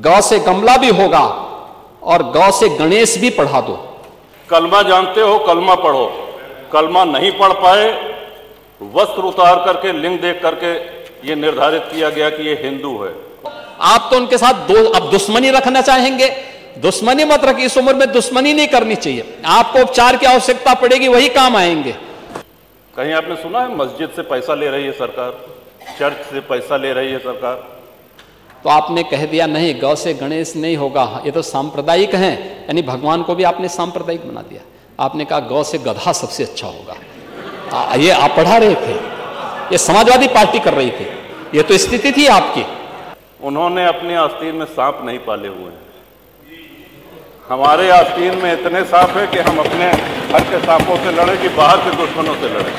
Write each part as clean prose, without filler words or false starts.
गौ से गमला भी होगा और गौ से गणेश भी पढ़ा दो। कलमा जानते हो, कलमा पढ़ो। कलमा नहीं पढ़ पाए, वस्त्र उतार करके, लिंग देख करके ये निर्धारित किया गया कि ये हिंदू है। आप तो उनके साथ अब दुश्मनी रखना चाहेंगे। दुश्मनी मत रखिए, इस उम्र में दुश्मनी नहीं करनी चाहिए। आपको उपचार की आवश्यकता पड़ेगी, वही काम आएंगे। कहीं आपने सुना है मस्जिद से पैसा ले रही है सरकार, चर्च से पैसा ले रही है सरकार? तो आपने कह दिया नहीं, गौ से गणेश नहीं होगा, ये तो सांप्रदायिक हैं, यानी भगवान को भी आपने सांप्रदायिक बना दिया। आपने कहा गौ से गधा सबसे अच्छा होगा। ये आप पढ़ा रहे थे, ये समाजवादी पार्टी कर रही थी, ये तो स्थिति थी आपकी। उन्होंने अपने आस्तीन में सांप नहीं पाले हुए हैं। हमारे आस्तीन में इतने सांप है कि हम अपने घर के सांपों से लड़े कि बाहर के दुश्मनों से लड़े।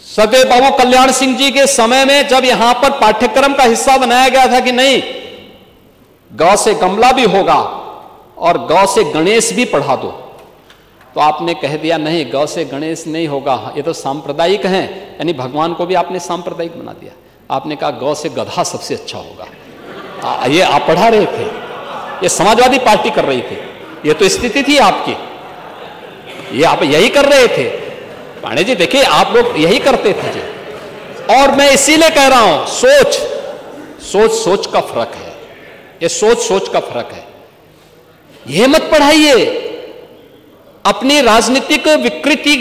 सदैव बाबू कल्याण सिंह जी के समय में जब यहां पर पाठ्यक्रम का हिस्सा बनाया गया था कि नहीं, गौ से गमला भी होगा और गौ से गणेश भी पढ़ा दो, तो आपने कह दिया नहीं, गौ से गणेश नहीं होगा, ये तो सांप्रदायिक हैं, यानी भगवान को भी आपने सांप्रदायिक बना दिया। आपने कहा गौ से गधा सबसे अच्छा होगा। ये आप पढ़ा रहे थे, ये समाजवादी पार्टी कर रही थी, ये तो स्थिति थी आपकी। ये आप यही कर रहे थे पांडे जी, देखिए आप लोग यही करते थे जी। और मैं इसीलिए कह रहा हूं, सोच का फर्क है, ये सोच का फर्क है। यह मत पढ़ाइए अपनी राजनीतिक विकृति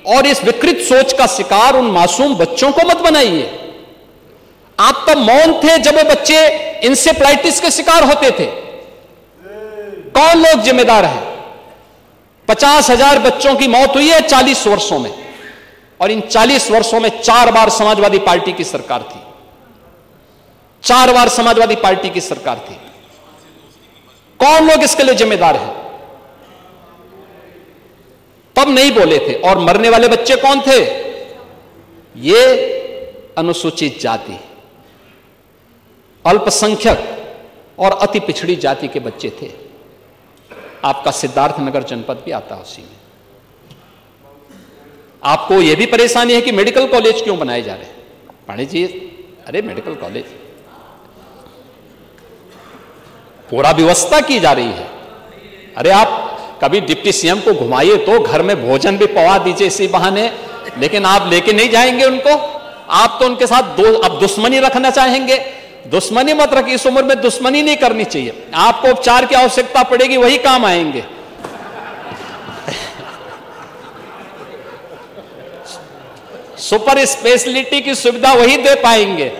और इस विकृत सोच का शिकार उन मासूम बच्चों को मत बनाइए। आप तो मौन थे जब वो बच्चे इंसेफ्लाइटिस के शिकार होते थे। कौन लोग जिम्मेदार हैं? 50,000 बच्चों की मौत हुई है 40 वर्षों में, और इन 40 वर्षों में 4 बार समाजवादी पार्टी की सरकार थी। 4 बार समाजवादी पार्टी की सरकार थी। कौन लोग इसके लिए जिम्मेदार हैं? तब नहीं बोले थे। और मरने वाले बच्चे कौन थे? ये अनुसूचित जाति, अल्पसंख्यक और अति पिछड़ी जाति के बच्चे थे। आपका सिद्धार्थनगर जनपद भी आता है उसी में। आपको यह भी परेशानी है कि मेडिकल कॉलेज क्यों बनाए जा रहे हैं? पांडे जी, अरे मेडिकल कॉलेज पूरा व्यवस्था की जा रही है। अरे आप कभी डिप्टी सीएम को घुमाइए तो घर में भोजन भी पवा दीजिए इसी बहाने, लेकिन आप लेके नहीं जाएंगे उनको। आप तो उनके साथ अब दुश्मनी रखना चाहेंगे। दुश्मनी मत रखिए, इस उम्र में दुश्मनी नहीं करनी चाहिए। आपको उपचार की आवश्यकता पड़ेगी, वही काम आएंगे। सुपर स्पेशलिटी की सुविधा वही दे पाएंगे।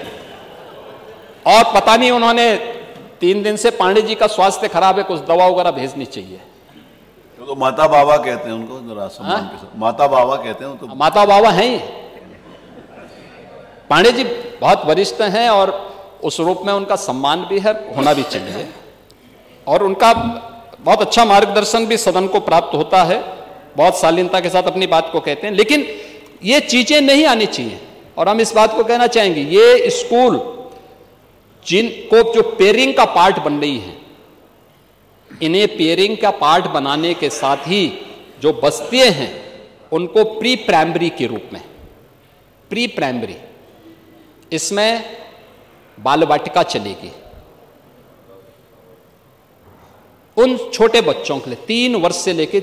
और पता नहीं, उन्होंने 3 दिन से पांडे जी का स्वास्थ्य खराब है, कुछ दवा वगैरह भेजनी चाहिए। तो माता बाबा कहते हैं उनको, जरा सम्मान के साथ माता बाबा कहते हैं। तो माता बाबा हैं पांडे जी, बहुत वरिष्ठ हैं और उस रूप में उनका सम्मान भी है, होना भी चाहिए। और उनका बहुत अच्छा मार्गदर्शन भी सदन को प्राप्त होता है, बहुत शालीनता के साथ अपनी बात को कहते हैं। लेकिन ये चीजें नहीं आनी चाहिए। और हम इस बात को कहना चाहेंगे, ये स्कूल जिनको जो पेयरिंग का पार्ट बन रही है, इन्हें पेयरिंग का पार्ट बनाने के साथ ही जो बस्तियां हैं उनको प्री प्राइमरी के रूप में, प्री प्राइमरी, इसमें बाल वाटिका चलेगी उन छोटे बच्चों के लिए। 3 वर्ष से लेकर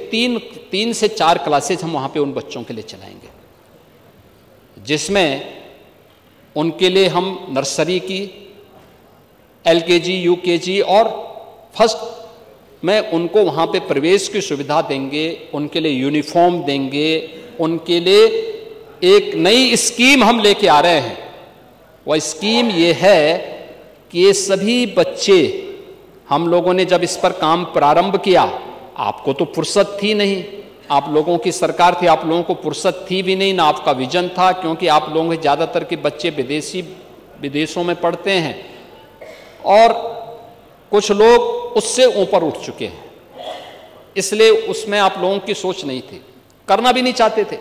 3 से 4 क्लासेज हम वहां पे उन बच्चों के लिए चलाएंगे, जिसमें उनके लिए हम नर्सरी की, LKG, UKG और फर्स्ट में उनको वहां पे प्रवेश की सुविधा देंगे, उनके लिए यूनिफॉर्म देंगे, उनके लिए एक नई स्कीम हम लेके आ रहे हैं। वह स्कीम ये है कि ये सभी बच्चे, हम लोगों ने जब इस पर काम प्रारंभ किया, आपको तो फुर्सत थी नहीं, आप लोगों की सरकार थी, आप लोगों को फुर्सत थी भी नहीं, ना आपका विजन था, क्योंकि आप लोगों के ज़्यादातर के बच्चे विदेशों में पढ़ते हैं और कुछ लोग उससे ऊपर उठ चुके हैं, इसलिए उसमें आप लोगों की सोच नहीं थी, करना भी नहीं चाहते थे,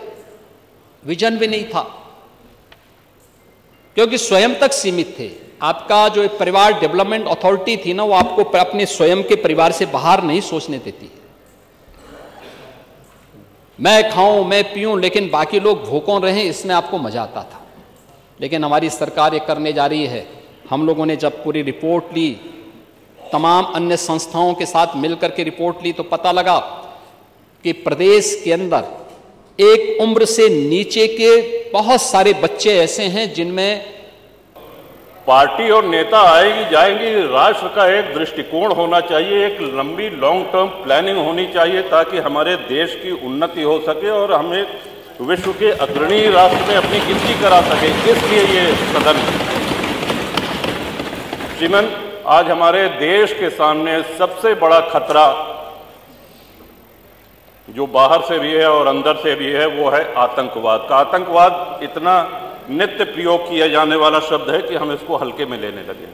विजन भी नहीं था, क्योंकि स्वयं तक सीमित थे। आपका जो परिवार डेवलपमेंट अथॉरिटी थी ना, वो आपको अपने स्वयं के परिवार से बाहर नहीं सोचने देती। मैं खाऊं, मैं पीऊं, लेकिन बाकी लोग भूखों रहें, इसमें आपको मजा आता था। लेकिन हमारी सरकार ये करने जा रही है। हम लोगों ने जब पूरी रिपोर्ट ली तमाम अन्य संस्थाओं के साथ मिलकर के रिपोर्ट ली तो पता लगा कि प्रदेश के अंदर एक उम्र से नीचे के बहुत सारे बच्चे ऐसे हैं जिनमें पार्टी और नेता आएगी जाएंगी, राष्ट्र का एक दृष्टिकोण होना चाहिए, एक लंबी लॉन्ग टर्म प्लानिंग होनी चाहिए ताकि हमारे देश की उन्नति हो सके और हम एक विश्व के अग्रणी राष्ट्र में अपनी गिनती करा सके। इसलिए ये सदन श्रीमन, आज हमारे देश के सामने सबसे बड़ा खतरा जो बाहर से भी है और अंदर से भी है वो है आतंकवाद का। आतंकवाद इतना नित्य प्रयोग किया जाने वाला शब्द है कि हम इसको हल्के में लेने लगे।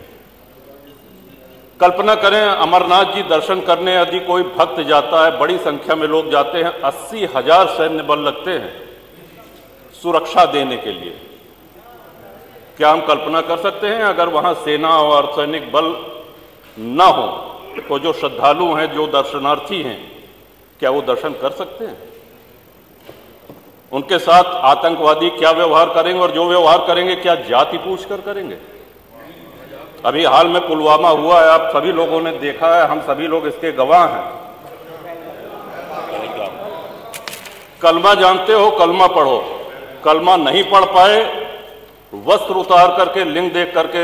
कल्पना करें, अमरनाथ जी दर्शन करने यदि कोई भक्त जाता है, बड़ी संख्या में लोग जाते हैं, 80,000 सैन्य बल लगते हैं सुरक्षा देने के लिए। क्या हम कल्पना कर सकते हैं अगर वहां सेना और सैनिक बल ना हो तो जो श्रद्धालु हैं, जो दर्शनार्थी हैं, क्या वो दर्शन कर सकते हैं? उनके साथ आतंकवादी क्या व्यवहार करेंगे और जो व्यवहार करेंगे क्या जाति पूछकर करेंगे? अभी हाल में पुलवामा हुआ है, आप सभी लोगों ने देखा है, हम सभी लोग इसके गवाह हैं। कलमा जानते हो, कलमा पढ़ो। कलमा नहीं पढ़ पाए, वस्त्र उतार करके, लिंग देख करके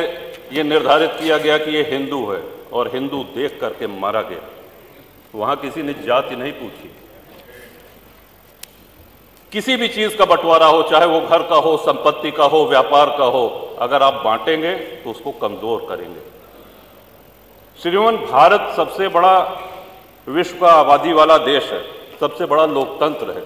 ये निर्धारित किया गया कि ये हिंदू है और हिंदू देख करके मारा गया। वहां किसी ने जाति नहीं पूछी। किसी भी चीज का बंटवारा हो, चाहे वो घर का हो, संपत्ति का हो, व्यापार का हो, अगर आप बांटेंगे तो उसको कमजोर करेंगे। श्रीमान, भारत सबसे बड़ा विश्व का आबादी वाला देश है, सबसे बड़ा लोकतंत्र है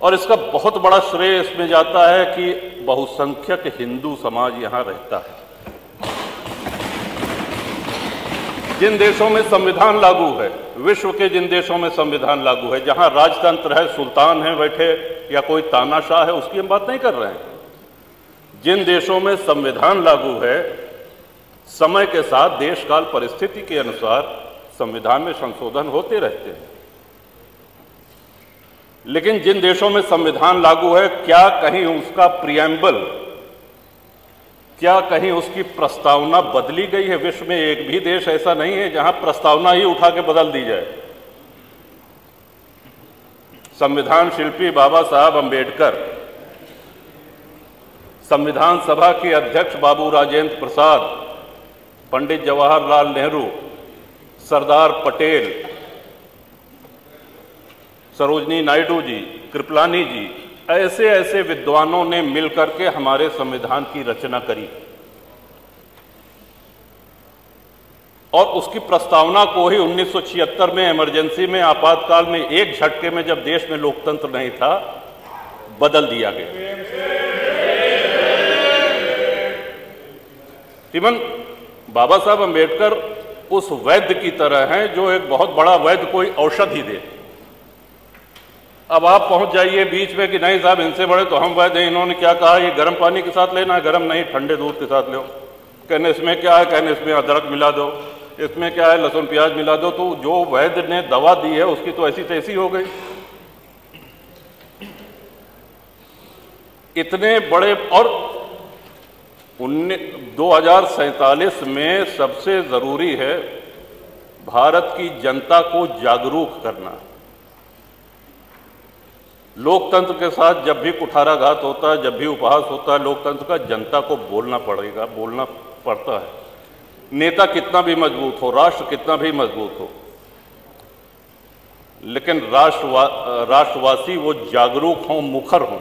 और इसका बहुत बड़ा श्रेय इसमें जाता है कि बहुसंख्यक हिंदू समाज यहां रहता है। जिन देशों में संविधान लागू है, विश्व के जिन देशों में संविधान लागू है, जहां राजतंत्र है, सुल्तान है बैठे या कोई तानाशाह है, उसकी हम बात नहीं कर रहे हैं। जिन देशों में संविधान लागू है, समय के साथ देश काल परिस्थिति के अनुसार संविधान में संशोधन होते रहते हैं। लेकिन जिन देशों में संविधान लागू है, क्या कहीं उसका प्रिएम्बल, क्या कहीं उसकी प्रस्तावना बदली गई है? विश्व में एक भी देश ऐसा नहीं है जहां प्रस्तावना ही उठा के बदल दी जाए। संविधान शिल्पी बाबा साहब अंबेडकर, संविधान सभा के अध्यक्ष बाबू राजेंद्र प्रसाद, पंडित जवाहरलाल नेहरू, सरदार पटेल, सरोजनी नायडू जी, कृपलानी जी, ऐसे ऐसे विद्वानों ने मिलकर के हमारे संविधान की रचना करी और उसकी प्रस्तावना को ही 1976 में इमरजेंसी में, आपातकाल में, एक झटके में, जब देश में लोकतंत्र नहीं था, बदल दिया गया। श्रीमान, बाबा साहब अंबेडकर उस वैद्य की तरह हैं जो एक बहुत बड़ा वैद्य कोई औषधि दे। अब आप पहुंच जाइए बीच में कि नहीं साहब इनसे बड़े तो हम वैद्य हैं, इन्होंने क्या कहा, ये गर्म पानी के साथ लेना है, गर्म नहीं ठंडे दूध के साथ लो। कहने इसमें क्या है, कहने इसमें अदरक मिला दो, इसमें क्या है, लहसुन प्याज मिला दो। तो जो वैद्य ने दवा दी है उसकी तो ऐसी तैसी हो गई। इतने बड़े, और 2047 में सबसे जरूरी है भारत की जनता को जागरूक करना। लोकतंत्र के साथ जब भी कुठाराघात होता है, जब भी उपहास होता है लोकतंत्र का, जनता को बोलना पड़ेगा, बोलना पड़ता है। नेता कितना भी मजबूत हो, राष्ट्र कितना भी मजबूत हो, लेकिन राष्ट्रवासी वो जागरूक हों, मुखर हों।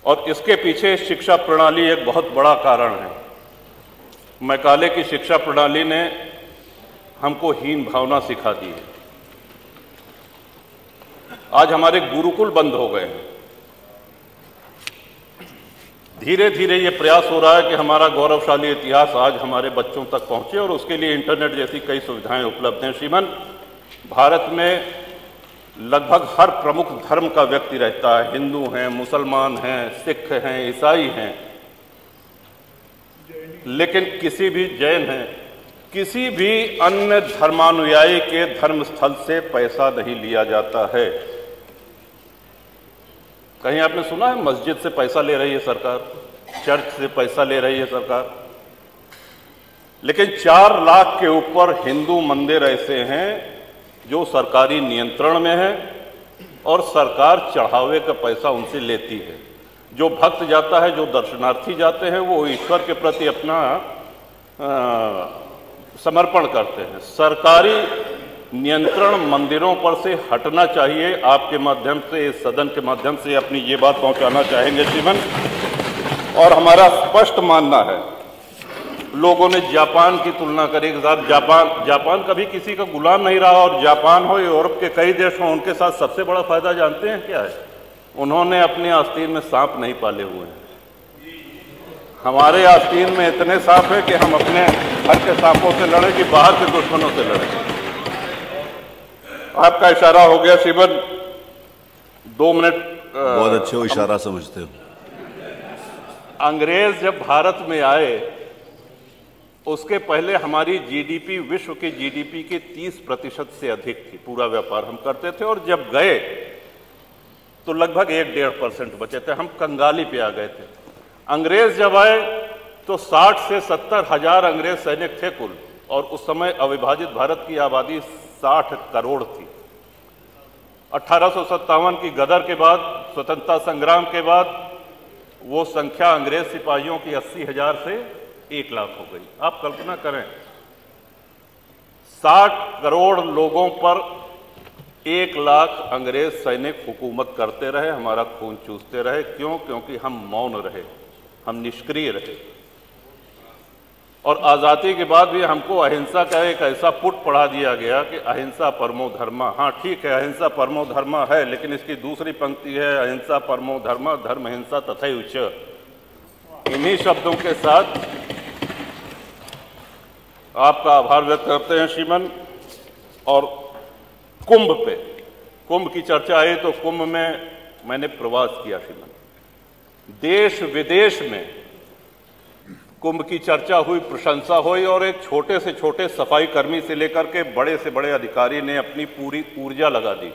और इसके पीछे शिक्षा प्रणाली एक बहुत बड़ा कारण है। मैकाले की शिक्षा प्रणाली ने हमको हीन भावना सिखा दी है। आज हमारे गुरुकुल बंद हो गए हैं। धीरे धीरे ये प्रयास हो रहा है कि हमारा गौरवशाली इतिहास आज हमारे बच्चों तक पहुंचे और उसके लिए इंटरनेट जैसी कई सुविधाएं उपलब्ध हैं। श्रीमान, भारत में लगभग हर प्रमुख धर्म का व्यक्ति रहता है। हिंदू हैं, मुसलमान हैं, सिख हैं, ईसाई हैं, लेकिन किसी भी जैन हैं, किसी भी अन्य धर्मानुयायी के धर्मस्थल से पैसा नहीं लिया जाता है। कहीं आपने सुना है मस्जिद से पैसा ले रही है सरकार, चर्च से पैसा ले रही है सरकार? लेकिन 4 लाख के ऊपर हिंदू मंदिर ऐसे हैं जो सरकारी नियंत्रण में है और सरकार चढ़ावे का पैसा उनसे लेती है। जो भक्त जाता है, जो दर्शनार्थी जाते हैं, वो ईश्वर के प्रति अपना समर्पण करते हैं। सरकारी नियंत्रण मंदिरों पर से हटना चाहिए। आपके माध्यम से, इस सदन के माध्यम से अपनी ये बात पहुंचाना चाहेंगे श्रीमान। और हमारा स्पष्ट मानना है, लोगों ने जापान की तुलना करी कि साहब जापान कभी किसी का गुलाम नहीं रहा, और जापान हो, यूरोप के कई देश हों, उनके साथ सबसे बड़ा फायदा जानते हैं क्या है? उन्होंने अपने आस्तीन में सांप नहीं पाले हुए हैं। हमारे आस्तीन में इतने सांप हैं कि हम अपने घर के सांपों से लड़े कि बाहर के दुश्मनों से लड़े। आपका इशारा हो गया श्रीमन, 2 मिनट। बहुत अच्छे हो, इशारा समझते हो। अंग्रेज जब भारत में आए, उसके पहले हमारी जीडीपी विश्व की जीडीपी के 30% से अधिक थी। पूरा व्यापार हम करते थे, और जब गए तो लगभग 1-1.5% बचे थे। हम कंगाली पे आ गए थे। अंग्रेज जब आए तो 60 से 70 हजार अंग्रेज सैनिक थे कुल, और उस समय अविभाजित भारत की आबादी 60 करोड़ थी। 1857 की गदर के बाद, स्वतंत्रता संग्राम के बाद, वो संख्या अंग्रेज सिपाहियों की 80,000 से 1 लाख हो गई। आप कल्पना करें, 60 करोड़ लोगों पर 1 लाख अंग्रेज सैनिक हुकूमत करते रहे, हमारा खून चूसते रहे। क्यों? क्योंकि हम मौन रहे, हम निष्क्रिय रहे। और आज़ादी के बाद भी हमको अहिंसा का एक ऐसा पुट पढ़ा दिया गया कि अहिंसा परमो धर्मा। हाँ ठीक है, अहिंसा परमो धर्मा है, लेकिन इसकी दूसरी पंक्ति है अहिंसा परमो धर्मा धर्म हिंसा तथैव च। इन्हीं शब्दों के साथ आपका आभार व्यक्त करते हैं श्रीमन। और कुंभ की चर्चा आई तो कुंभ में मैंने प्रवास किया श्रीमन। देश विदेश में कुंभ की चर्चा हुई, प्रशंसा हुई, और एक छोटे से छोटे सफाई कर्मी से लेकर के बड़े से बड़े अधिकारी ने अपनी पूरी ऊर्जा लगा दी।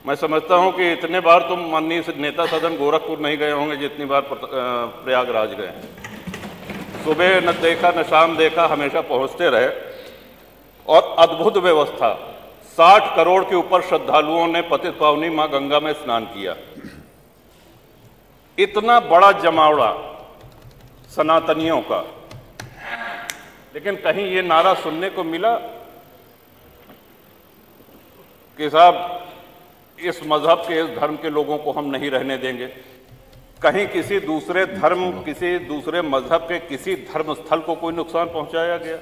मैं समझता हूं कि इतने बार तुम माननीय नेता सदन गोरखपुर नहीं गए होंगे जितनी बार प्रयागराज गए हैं। सुबह न देखा न शाम देखा, हमेशा पहुंचते रहे। और अद्भुत व्यवस्था, 60 करोड़ के ऊपर श्रद्धालुओं ने पतित पावनी मां गंगा में स्नान किया। इतना बड़ा जमावड़ा सनातनियों का, लेकिन कहीं ये नारा सुनने को मिला कि साहब इस मजहब के, इस धर्म के लोगों को हम नहीं रहने देंगे। कहीं किसी दूसरे धर्म, किसी दूसरे मजहब के किसी धर्म स्थल को कोई नुकसान पहुंचाया गया?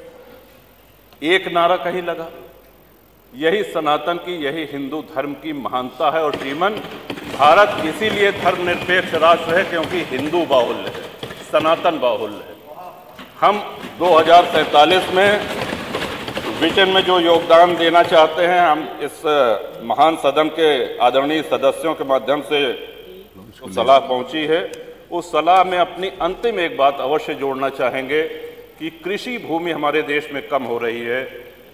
एक नारा कहीं लगा? यही सनातन की, यही हिंदू धर्म की महानता है। और श्रीमन, भारत इसीलिए धर्मनिरपेक्ष राष्ट्र है क्योंकि हिंदू बाहुल्य है, सनातन बाहुल्य है। हम 2047 में विजन में जो योगदान देना चाहते हैं, हम इस महान सदन के आदरणीय सदस्यों के माध्यम से सलाह पहुंची है, उस सलाह में अपनी अंतिम एक बात अवश्य जोड़ना चाहेंगे कि कृषि भूमि हमारे देश में कम हो रही है।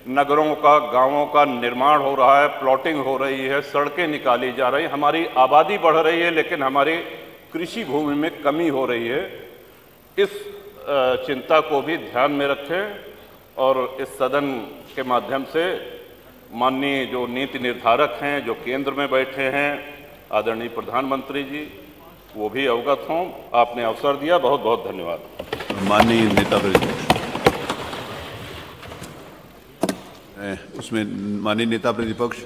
नगरों का, गांवों का निर्माण हो रहा है, प्लॉटिंग हो रही है, सड़कें निकाली जा रही, हमारी आबादी बढ़ रही है, लेकिन हमारी कृषि भूमि में कमी हो रही है। इस चिंता को भी ध्यान में रखें, और इस सदन के माध्यम से माननीय जो नीति निर्धारक हैं, जो केंद्र में बैठे हैं, आदरणीय प्रधानमंत्री जी, वो भी अवगत हों। आपने अवसर दिया, बहुत बहुत धन्यवाद। माननीय नेता प्रतिपक्ष, उसमें माननीय नेता प्रतिपक्ष